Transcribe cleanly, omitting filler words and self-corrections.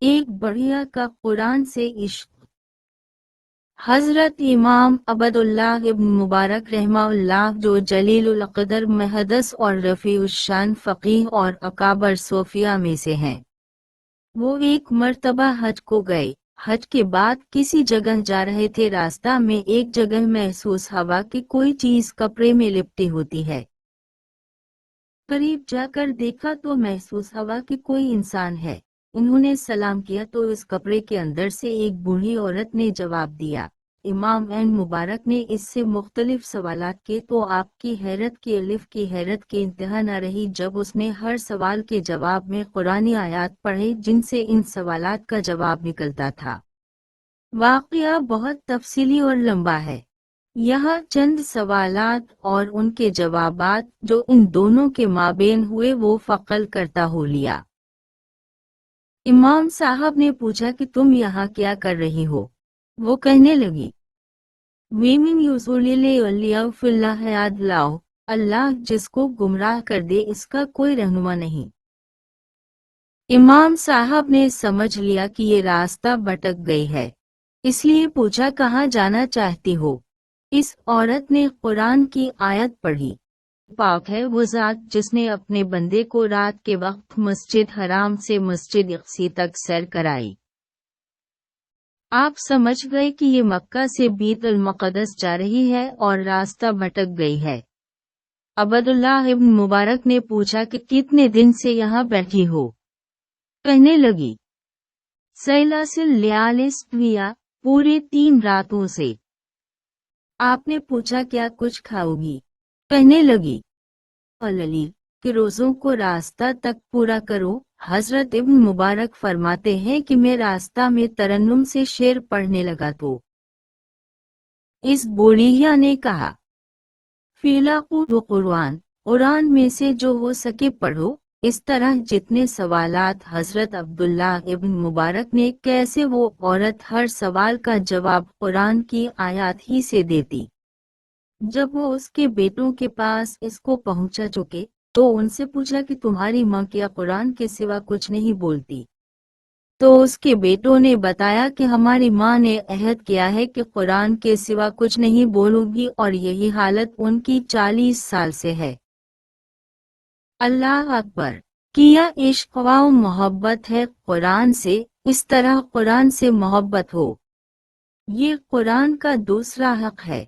ایک بڑھیا کا قرآن سے عشق۔ حضرت امام عبداللہ ابن مبارک رحمہ اللہ، جو جلیل القدر محدث اور رفیع الشان فقیہ اور اکابر صوفیہ میں سے ہیں، وہ ایک مرتبہ حج کو گئے۔ حج کے بعد کسی جگہ جا رہے تھے، راستہ میں ایک جگہ محسوس ہوا کہ کوئی چیز کپڑے میں لپٹی ہوتی ہے۔ قریب جا کر دیکھا تو محسوس ہوا کہ کوئی انسان ہے۔ انہوں نے سلام کیا تو اس کپڑے کے اندر سے ایک بوڑھی عورت نے جواب دیا۔ امام مبارک نے اس سے مختلف سوالات کیے تو آپ کی حیرت کی انتہا نہ رہی جب اس نے ہر سوال کے جواب میں قرآنی آیات پڑھے جن سے ان سوالات کا جواب نکلتا تھا۔ واقعہ بہت تفصیلی اور لمبا ہے۔ یہاں چند سوالات اور ان کے جوابات جو ان دونوں کے مابین ہوئے وہ فقل کرتا ہو لیا۔ امام صاحب نے پوچھا کہ تم یہاں کیا کر رہی ہو؟ وہ کہنے لگی، ویمن یوزول فی اللہ یاد لاؤ، اللہ جس کو گمراہ کر دے اس کا کوئی رہنما نہیں۔ امام صاحب نے سمجھ لیا کہ یہ راستہ بھٹک گئی ہے، اس لیے پوچھا کہاں جانا چاہتی ہو؟ اس عورت نے قرآن کی آیت پڑھی، پاک ہے وہ ذات جس نے اپنے بندے کو رات کے وقت مسجد حرام سے مسجد اقصی تک سیر کرائی۔ آپ سمجھ گئے کہ یہ مکہ سے بیت المقدس جا رہی ہے اور راستہ بھٹک گئی ہے۔ عبداللہ ابن مبارک نے پوچھا کہ کتنے دن سے یہاں بیٹھی ہو؟ کہنے لگی، سیلاسل لیالس پویا، پورے 3 راتوں سے۔ آپ نے پوچھا کیا کچھ کھاؤ گی؟ کہنے لگی، قلیل کہ روزوں کو راستہ تک پورا کرو۔ حضرت ابن مبارک فرماتے ہیں کہ میں راستہ میں ترنم سے شعر پڑھنے لگا تو اس بوڑھیا نے کہا، فیلاقو قرآن میں سے جو ہو سکے پڑھو۔ اس طرح جتنے سوالات حضرت عبداللہ ابن مبارک نے کیسے وہ عورت ہر سوال کا جواب قرآن کی آیات ہی سے دیتی۔ جب وہ اس کے بیٹوں کے پاس اس کو پہنچا چکے تو ان سے پوچھا کہ تمہاری ماں کیا قرآن کے سوا کچھ نہیں بولتی؟ تو اس کے بیٹوں نے بتایا کہ ہماری ماں نے عہد کیا ہے کہ قرآن کے سوا کچھ نہیں بولوں گی، اور یہی حالت ان کی 40 سال سے ہے۔ اللہ اکبر! کیا عشق و محبت ہے قرآن سے، اس طرح قرآن سے محبت ہو۔ یہ قرآن کا دوسرا حق ہے۔